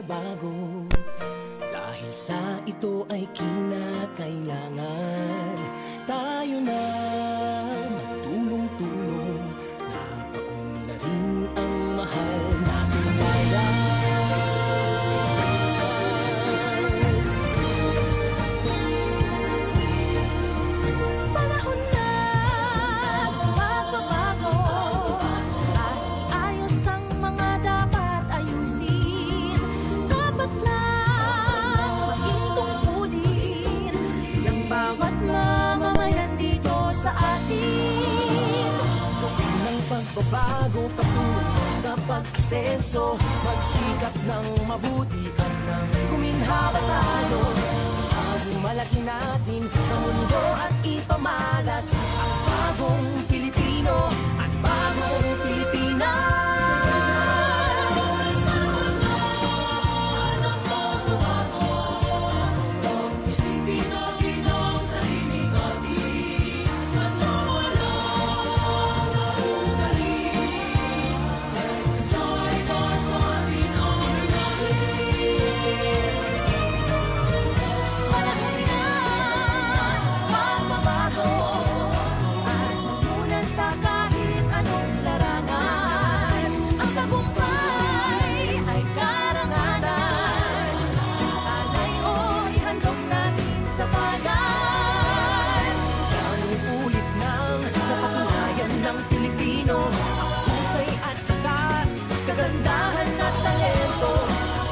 pagbabago. Dahil sa ito ay kinakailangan tayo na magtulong-tulong. Napaunlarin ang mahal natin ngayon. Panahon na magbabago at iayos ang mga dapat ayusin. Dapat lang maging tungkulin ng bawat mamamayan dito sa atin. Ng pagbabago patungo sa pag-asenso, magsikap ng mabuti at nang guminhawa tayo. Ang malaki natin sa mundo at ipamalas ang bagong Pilipino at bagong Pilipinas. Panahon na magbabago at mamunan sa kahit anong larangan. Ang tagumpay ay karangalan. Alay o ihandog natin sa bayan. Ang ulit ng napatunayan ng Pilipino, ang husay at takas, kagandahan at talento.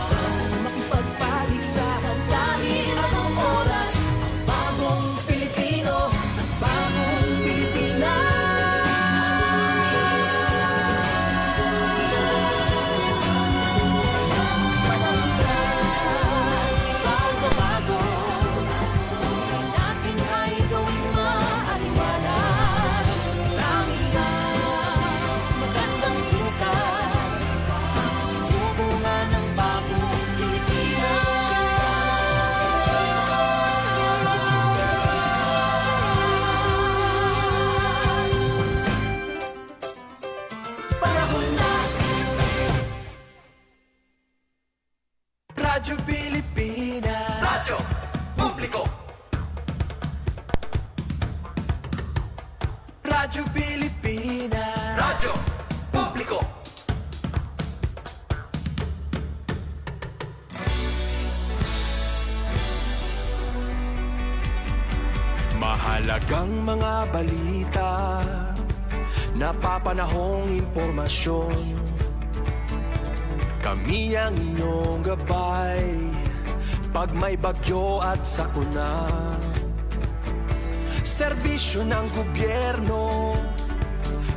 Ang makipagpaligsahan dahil anong oras, ang bagong Pilipino at bagong Pilipinas. Panahon na pagbabago, Buhay natin ay gawing maaliwalas. Langit ang magandang bukas, bunga ng bagong Pilipinas. panahon na. Radyo Pilipinas. Radyo Publiko. Radyo Pilipinas. Radyo Publiko. Mahalagang mga balita, napapanahong impormasyon. Kami ang inyong gabay pag may bagyo at sakuna. Serbisyo ng gobyerno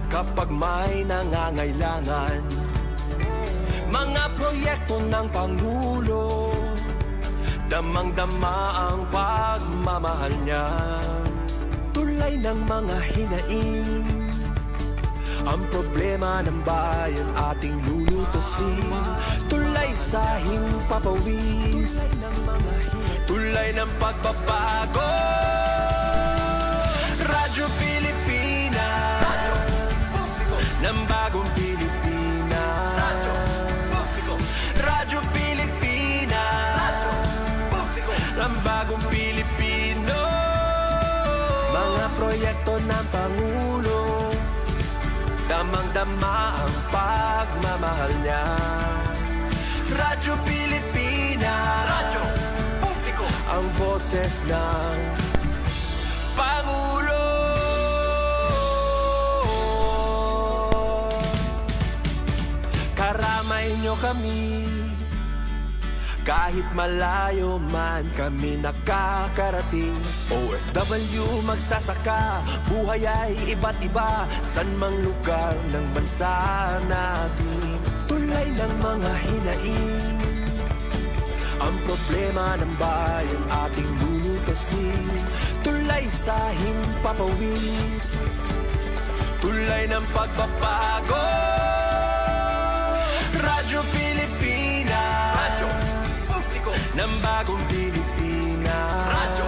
kapag may nangangailangan. Mga proyekto ng Pangulo, damang-dama ang pagmamahal niya. Tulay ng mga hinaing, ang problema ng bayan ating lulutusin. Tulay sa himpapawid, tulay ng pagbabago. Radyo Pilipinas, ng bagong Pilipinas. Radyo Pilipinas, ng bagong Pilipino. Mga proyekto ng Pangulo, damang-dama ang pagmamahal niya. Radyo Pilipinas, Radyo Publiko. ang boses ng Pangulo. Karamay nyo kami, kahit malayo man kami nakakarating. OFW magsasaka, buhay ay iba't iba, san mang lugar ng bansa natin. Tulay ng mga hinaing, ang problema ng bayan ating lulutasin. Tulay sa himpapawid, tulay ng pagbabago. Radyo Pilipinas, Radyo Publiko. ng bagong Pilipinas. Radyo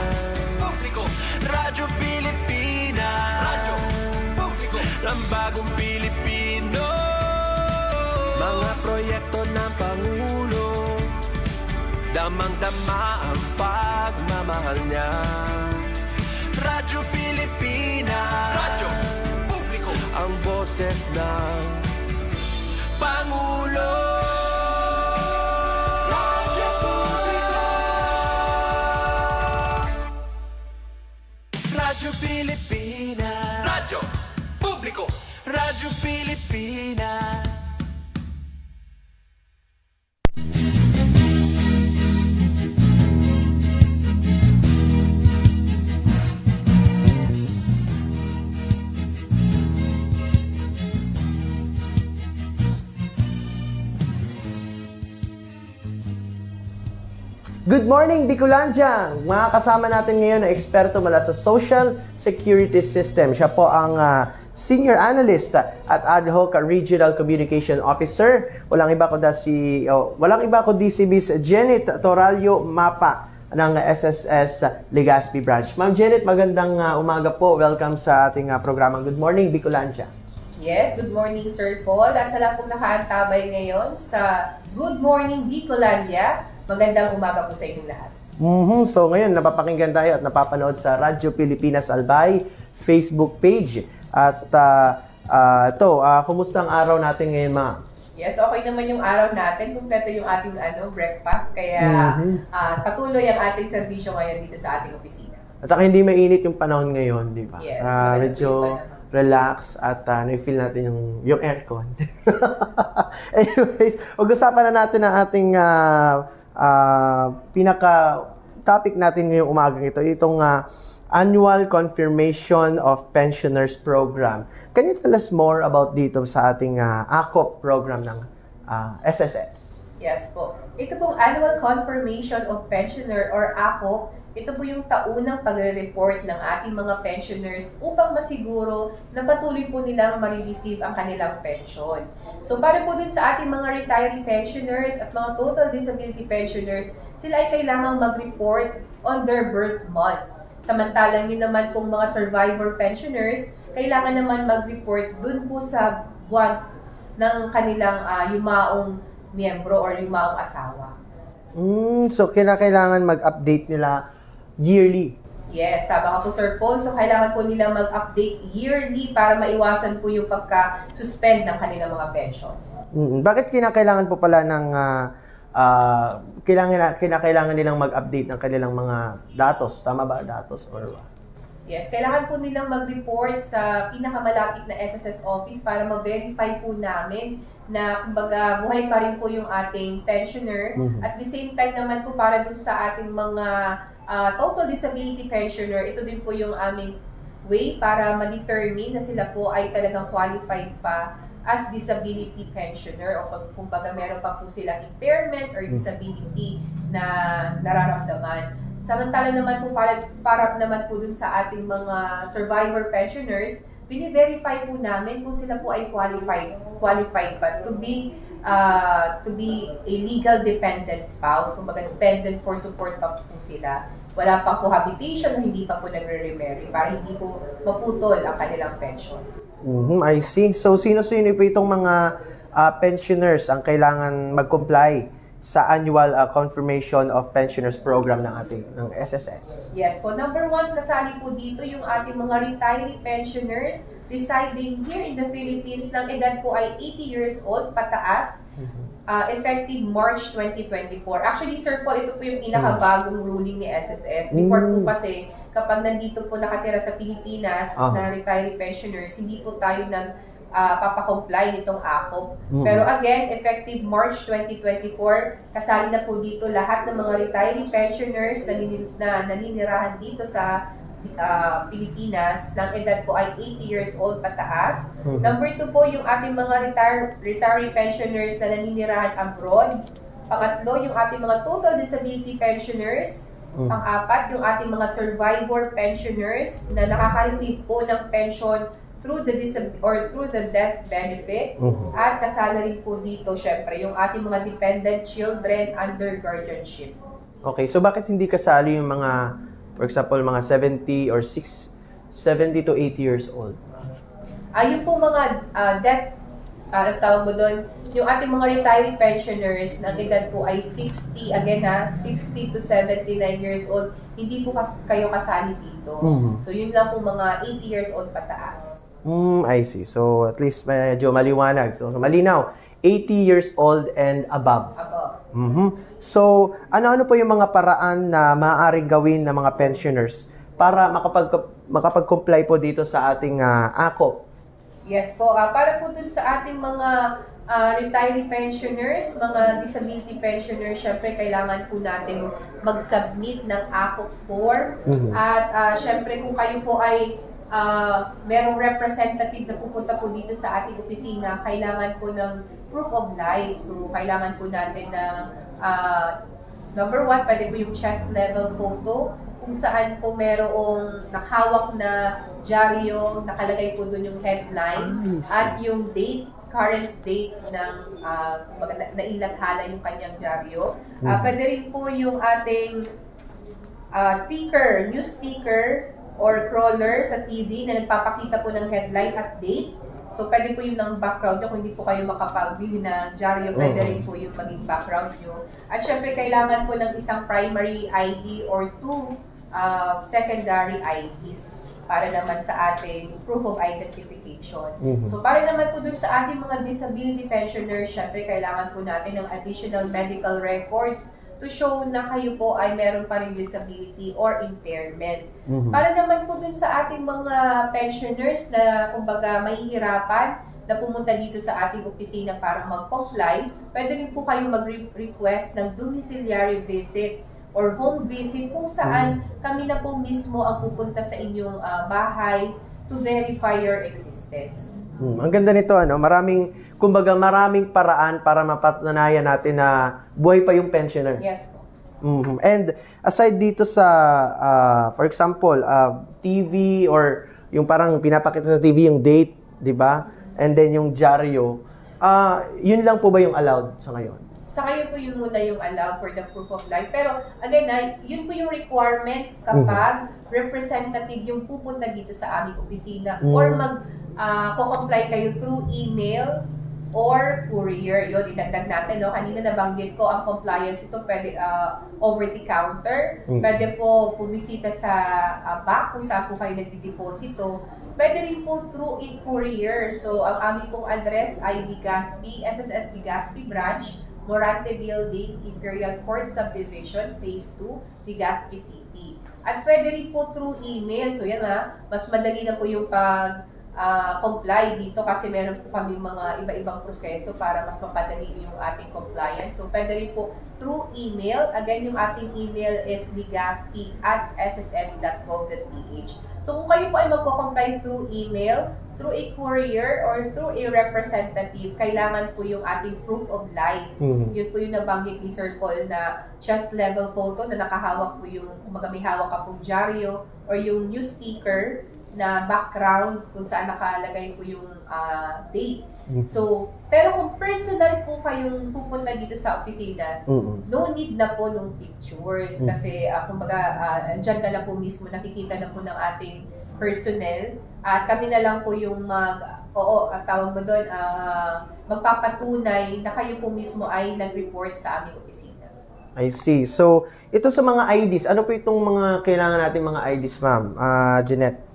Publiko. Radyo Pilipinas, Radyo Publiko. ng bagong Pilipino. Mga proyekto ng Pangulo, damang-dama ang pagmamahal niya. Radyo Pilipinas, Radyo Publiko, ang boses ng Pangulo. Radyo Publiko, Radyo Pilipinas, Radyo Publiko. Radyo Pilipinas. Good morning, Bicolandia! Mga kasama natin ngayon na eksperto mula sa Social Security System. Siya po ang Senior Analyst at Ad Hoc Regional Communication Officer. Walang iba kundi si Miss Janet Toralio Mapa ng SSS Legazpi Branch. Ma'am Janet, magandang umaga po. Welcome sa ating programang Good Morning, Bicolandia. Yes, good morning Sir Paul. At sa lahat pong nakaantabay ngayon sa Good Morning Bicolandia. Magandang umaga po sa inyong lahat. So ngayon, napapakinggan tayo at napapanood sa Radyo Pilipinas Albay Facebook page. At kumusta ang araw natin ngayon, ma'am? Yes, okay naman yung araw natin. Kumpleto yung ating breakfast. Kaya patuloy ang ating serbisyo ngayon dito sa ating opisina. At saka hindi mainit yung panahon ngayon, di ba? Yes, medyo relax at na-feel natin yung aircon. Anyways, pag-usapan na natin ang ating pinaka-topic natin ngayong umagang ito. Itong Annual Confirmation of Pensioners Program. Can you tell us more about dito sa ating ACOP program ng SSS? Yes po. Ito pong Annual Confirmation of Pensioner or ACOP, ito po yung taunang pagre-report ng ating mga pensioners upang masiguro na patuloy po nilang marireceive ang kanilang pension. So para po dun sa ating mga retiree pensioners at mga total disability pensioners, sila ay kailangang mag-report on their birth month. Samantalang yun naman pong mga survivor pensioners, kailangan naman mag-report dun po sa buwan ng kanilang yumaong miyembro or yumaong asawa. So kailangan mag-update nila yearly. Yes, tama ka po Sir Paul. So kailangan po nila mag-update yearly para maiwasan po yung pagka-suspend ng kanilang mga pension. Bakit kinakailangan po pala ng kinakailangan nilang mag-update ng kanilang mga datos? Tama ba? Datos or what? Yes, kailangan po nilang mag-report sa pinakamalapit na SSS office para ma-verify po namin na kumbaga buhay pa rin po yung ating pensioner. At the same time naman po para dun sa ating mga total disability pensioner, ito din po yung aming way para ma-determine na sila po ay talagang qualified pa as disability pensioner o kumbaga meron pa po silang impairment or disability na nararamdaman. Samantala naman po para naman po dun sa ating mga survivor pensioners, bini-verify po namin kung sila po ay qualified pa to be a legal dependent spouse, kumbaga dependent for support pa po sila. Wala pa cohabitation, hindi pa po nagre-remarry para hindi po maputol ang kanilang pension. I see. So sino-sino po itong mga pensioners ang kailangan mag-comply sa annual confirmation of pensioners program ng SSS? Yes po. Number 1, kasali po dito yung ating mga retiree pensioners residing here in the Philippines ng edad po ay 80 years old pataas, effective March 2024. Actually, Sir Paul, ito po yung pinakabagong ruling ni SSS. Before po kasi, kapag nandito po nakatira sa Pilipinas na retiree pensioners, hindi po tayo papakomply nitong ACOP. Pero again, effective March 2024, kasali na po dito lahat ng mga retiree pensioners na naninirahan dito sa Pilipinas ng edad po ay 80 years old pataas. Number 2 po yung ating mga retiree pensioners na naninirahan abroad. Pangatlo, yung ating mga total disability pensioners. Pang-apat, yung ating mga survivor pensioners na nakaka-receive po ng pension through the death benefit. At kasala rin po dito, syempre, yung ating mga dependent children under guardianship. Okay, so bakit hindi kasali yung mga, for example, mga 70 to 80 years old? Yung po mga death Parang tawag mo doon, yung ating mga retiree pensioners na ang edad po ay 60, again 60 to 79 years old, hindi po kayo kasali dito. So yun lang po mga 80 years old pataas. I see. So, at least medyo maliwanag. So, malinaw. 80 years old and above. So, ano-ano po yung mga paraan na maaaring gawin ng mga pensioners para makapag-comply po dito sa ating AKOP? Yes po. Para po dun sa ating mga retiree pensioners, mga disability pensioners, syempre kailangan po natin mag-submit ng AKOP form. At syempre kung kayo po ay merong representative na pupunta po dito sa ating opisina, kailangan po ng proof of life. So, kailangan po natin ng number 1, pwede po yung chest level photo, kung saan po merong nakahawak na dyaryo, nakalagay po doon yung headline, at yung date, current date ng nailathala yung kanyang dyaryo. Pwede rin po yung ating sticker, news sticker, or crawler sa TV na nagpapakita po ng headline at date. So, pwede po yun ng background nyo. Kung hindi po kayo makapagbili ng dyaryo, pwede rin po yung maging background nyo. At syempre, kailangan po ng isang primary ID or 2 secondary IDs para naman sa ating proof of identification. So, para naman po dun sa ating mga disability pensioners, syempre, kailangan po natin ng additional medical records to show na kayo po ay meron pa rin disability or impairment. Para naman po dun sa ating mga pensioners na kumbaga mahihirapan na pumunta dito sa ating opisina para mag-comply, pwede rin po kayo mag-request ng domiciliary visit or home visit kung saan kami na po mismo ang pupunta sa inyong bahay to verify your existence. Ang ganda nito, maraming paraan para mapatunayan natin na buhay pa yung pensioner. Yes po. And aside dito sa, for example, TV or yung parang pinapakita sa TV yung date, di ba? And then yung dyaryo, yun lang po ba yung allowed sa ngayon? Sa ngayon po yun muna yung allowed for the proof of life. Pero again, yun po yung requirements kapag representative yung pupunta dito sa aming opisina or mag-comply kayo through email or courier. Yun, idagdag natin. No? Kanina nabanggit ko, ang compliance ito pwede over the counter. Pwede po pumisita sa bank kung saan po kayo nagdideposito. Pwede rin po through e-courier. So, ang aming pong address ay Legazpi, SSS Legazpi Branch, Morante Building, Imperial Court Subdivision, Phase 2, Legazpi City. At pwede rin po through email. So, yan mas madali na po yung comply dito kasi meron po kami mga iba-ibang proseso para mas mapadali yung ating compliance. So, pwede rin po through email. Again, yung ating email is legazpi@sss.gov.ph. So, kung kayo po ay magko-comply through email, through a courier, or through a representative, kailangan po yung ating proof of life. Yun po yung nabanggit ni Sir Paul na chest level photo na nakahawak po yung, may hawak ka pong dyaryo, or yung news sticker na background kung saan nakalagay po yung date. So, pero kung personal po kayong pupunta dito sa opisina, no need na po ng pictures kasi kumbaga dyan ka na po mismo, nakikita na po ng ating personnel at kami na lang po yung tawag mo doon, magpapatunay na kayo po mismo ay nag-report sa aming opisina. I see. So, ito sa mga IDs, ano po itong mga kailangan natin mga IDs, ma'am? Jeanette?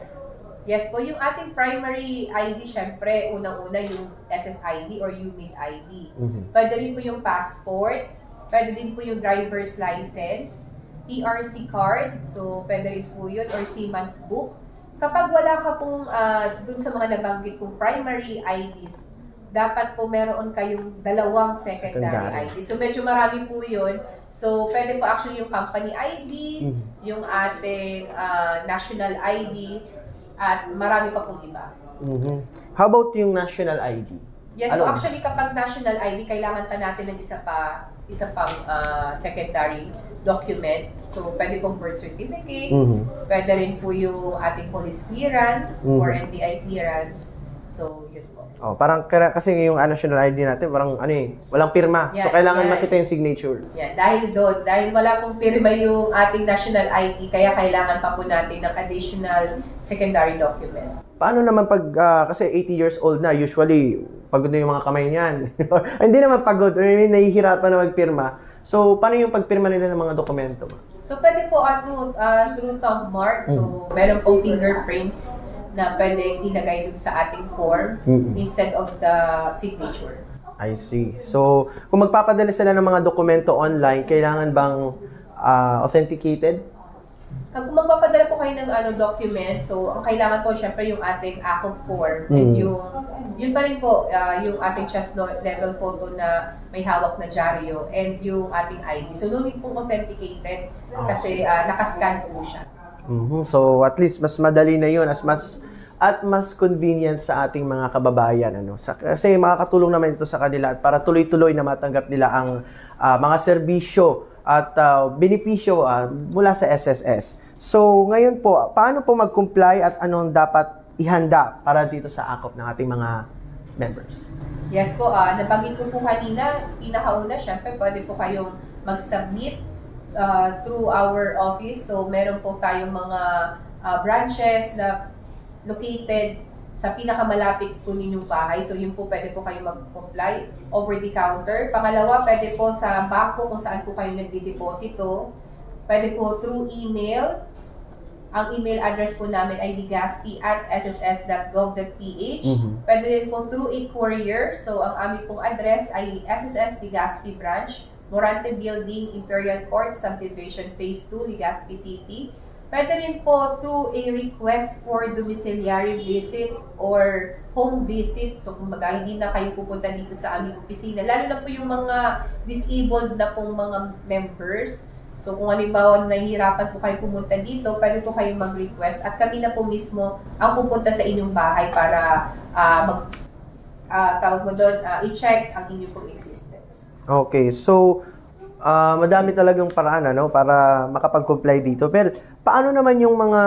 Yes po, yung ating primary ID, syempre, unang-una yung SSID or UMID ID. Pwede rin po yung passport, pwede din po yung driver's license, PRC card, so pwede rin po yun, or seaman's book. Kapag wala ka pong dun sa mga nabanggit kong primary IDs, dapat po meron kayong dalawang secondary ID. So medyo marami po yun. So pwede po actually yung company ID, yung ating national ID, at marami pa pong iba. How about yung national ID? Yes, so actually kapag national ID, kailangan pa natin ng isa pang secondary document. So pwede pong birth certificate, pwede rin po yung ating police clearance or NBI clearance. So yun po. Parang kasi yung national ID natin, parang walang pirma. So kailangan makita yung signature. Dahil wala pong pirma yung ating national ID, kaya kailangan pa po natin ng additional secondary document. Paano naman pag, kasi 80 years old na, usually pagod na yung mga kamay niyan. Hindi naman pagod, I mean, nahihirapan na magpirma. So, paano yung pagpirma nila ng mga dokumento? So, pwede po through thumb mark. So, meron pong fingerprints na pwedeng ilagay dun sa ating form instead of the signature. I see. So, kung magpapadala sila ng mga dokumento online, kailangan bang authenticated? Kung magpapadala po kayo ng document, so ang kailangan po syempre yung ating ACOG form and yun pa rin po yung ating chest level photo na may hawak na dyaryo and yung ating ID. So, no need pong authenticated kasi nakascan po siya. So, at least mas madali na yun at mas convenient sa ating mga kababayan. Kasi makakatulong naman ito sa kanila at para tuloy-tuloy na matanggap nila ang mga serbisyo at benepisyo mula sa SSS. So, ngayon po, paano po mag-comply at anong dapat ihanda para dito sa AKOP ng ating mga members? Yes po, nabanggit ko po kanina, pinakauna, syempre pwede po kayong mag-submit through our office. So, meron po tayong mga branches na located sa pinakamalapit po ninyong bahay. So, yun po pwede po kayo mag-comply over the counter. Pangalawa, pwede po sa bangko kung saan po kayo nagdideposito. Pwede po through email. Ang email address po namin ay ligaspi@sss.gov.ph. Pwede rin po through a courier. So, ang aming pong address ay SSS Ligaspi Branch, Morante Building, Imperial Court, Subdivision Phase 2, Ligaspi City. Pwede rin po through a request for domiciliary visit or home visit. So, kumbaga, hindi na kayo pupunta dito sa aming opisina. Lalo na po yung mga disabled na pong mga members. So, kung halimbawa nahihirapan po kayo pumunta dito, pwede po kayo mag-request at kami na po mismo ang pupunta sa inyong bahay para i-check ang inyong pong existence. Okay, so madami talagang paraan para makapag-comply dito. Pero paano naman yung mga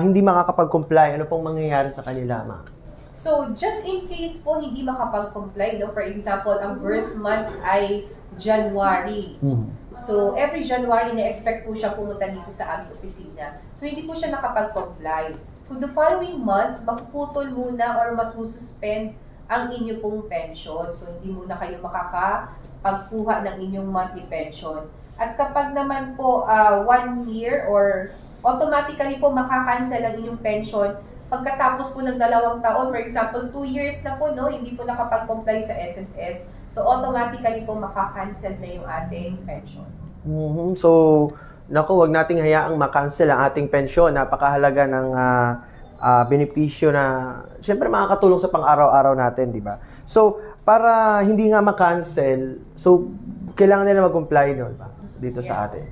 hindi makakapag-comply? Ano pong mangyayari sa kanila, ma'am? So, just in case po hindi makapag-comply, for example, ang birth month ay January. So, every January na-expect po siya pumunta dito sa aming opisina. So, hindi po siya nakapag-comply. So, the following month, magpuputol muna or masususpend ang inyo pong pension. So, hindi muna kayo makakapagkuha ng inyong monthly pension. At kapag naman po 1 year or automatically po makakancel ang inyong pension pagkatapos po ng 2 taon, for example, 2 years na po, hindi po nakapag-comply sa SSS. So, automatically po makakancel na yung ating pension. So, wag nating hayaang makancel ang ating pension. Napakahalaga ng benepisyo na siyempre makakatulong sa pang-araw-araw natin, di ba? So, para hindi nga makancel, so, kailangan nila mag-comply dito sa atin.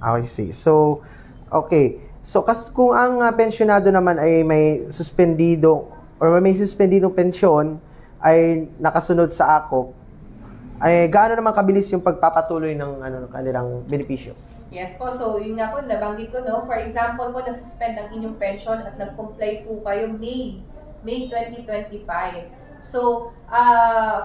I see. So, okay. So, kung ang pensyonado naman ay may suspendidong pensyon ay nakasunod sa AKOP, ay gaano naman kabilis yung pagpapatuloy ng kanilang benepisyo? Yes po. So, yun nga po, nabanggit ko, For example po, na-suspend ang inyong pension at nag-comply po kayo May 2025. So,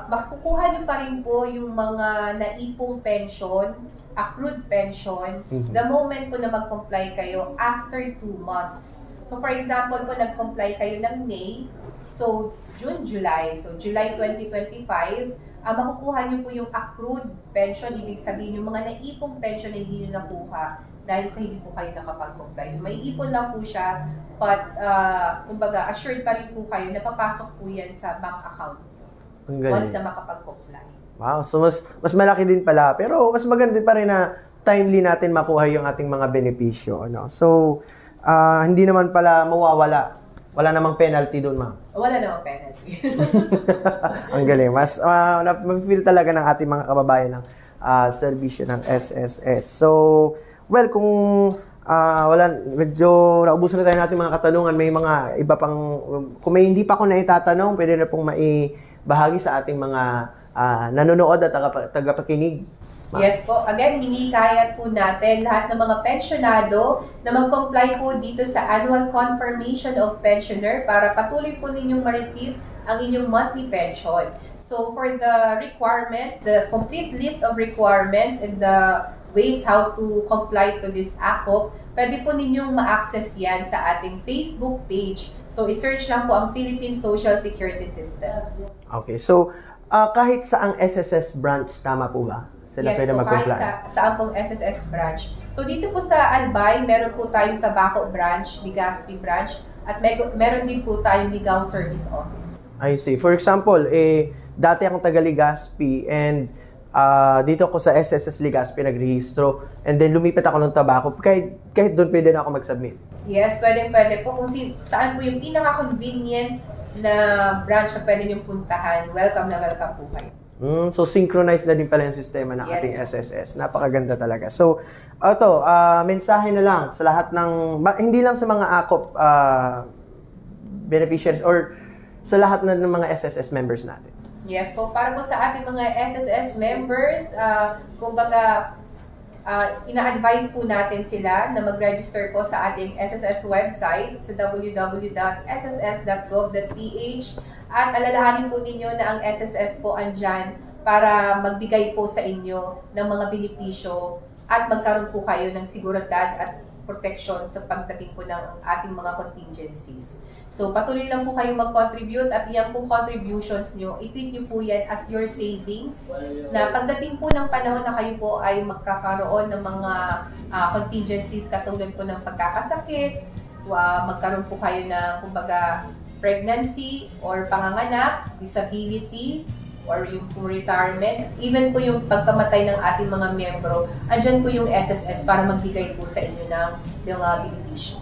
makukuha niyo pa rin po yung mga naipong pension, accrued pension, the moment po na mag-comply kayo after 2 months. So, for example po, nag-comply kayo ng May, so June, July. So, July 2025, makukuha niyo po yung accrued pension, ibig sabihin yung mga naipong pension na hindi niyo nakuha dahil sa hindi po kayo nakapag-comply. So, may ipon lang po siya, but, kumbaga, assured pa rin po kayo na papasok po yan sa bank account once na makapag-comply. Wow, so mas malaki din pala. Pero mas maganda pa rin na timely natin makuha yung ating mga benepisyo. So, hindi naman pala mawawala. Wala namang penalty doon, ma'am. Wala namang penalty. Ang galing. Mas mag-feel talaga ng ating mga kababayan ng serbisyo ng SSS. So, well, kung medyo naubusan na tayo natin mga katanungan, may mga iba pang, kung may hindi pa ako naitatanong, pwede na pong maibahagi sa ating mga nanonood at tagapakinig. Yes po. Again, hinikayat po natin lahat ng mga pensyonado na mag-comply po dito sa Annual Confirmation of Pensioner para patuloy po ninyong ma-receive ang inyong monthly pension. So, for the requirements, the complete list of requirements and the ways how to comply to this AKOP, pwede po ninyong ma-access yan sa ating Facebook page. So, i-search lang po ang Philippine Social Security System. Okay, so kahit sa ang SSS branch, tama po ba? Sila Yes pwede po, kahit mag-comply? saan pong SSS branch. So, dito po sa Albay, meron po tayong Tabaco branch, Legazpi branch, at meron din po tayong Ligao Service Office. I see. For example, dati akong taga Legazpi and dito ako sa SSS Legazpi nagrehistro and then lumipat ako ng Tabaco. Kahit doon pwede na ako mag-submit. Yes, pwede po. Kung saan po yung pinaka-convenient na branch na pwede niyong puntahan, welcome na welcome po kayo. So, synchronized na din pala yung sistema ng Yes. ating SSS. Napakaganda talaga. So, mensahe na lang sa lahat ng, hindi lang sa mga AKOP beneficiaries or sa lahat na ng mga SSS members natin. Yes po, para po sa ating mga SSS members, kumbaga, ina-advise po natin sila na mag-register po sa ating SSS website sa www.sss.gov.ph at alalahanin po ninyo na ang SSS po andyan para magbigay po sa inyo ng mga benepisyo at magkaroon po kayo ng seguridad at protection sa pagdating po ng ating mga contingencies. So, patuloy lang po kayo mag-contribute at yan pong contributions nyo, i-treat nyo po yan as your savings na pagdating po ng panahon na kayo po ay magkakaroon ng mga contingencies katulad po ng pagkakasakit, magkaroon po kayo ng kumbaga pregnancy or panganganak, disability, or yung retirement, even po yung pagkamatay ng ating mga miyembro, andyan po yung SSS para magbigay po sa inyo ng mga benepisyo.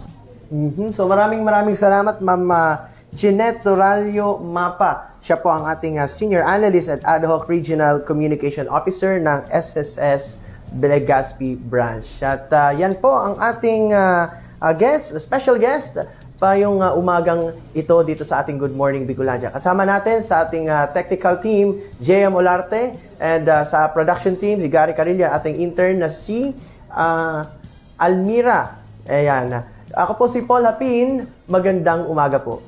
So maraming salamat Ma'am Jeanette Toralio Mapa. Siya po ang ating Senior Analyst at Ad Hoc Regional Communication Officer ng SSS Legazpi Branch. At yan po ang ating special guest pa yung umagang ito dito sa ating Good Morning Bicolandia. Kasama natin sa ating technical team, JM Olarte, and sa production team, si Gary Carilla, ating intern na si Almira. Ayan. Ako po si Paul Hapin. Magandang umaga po.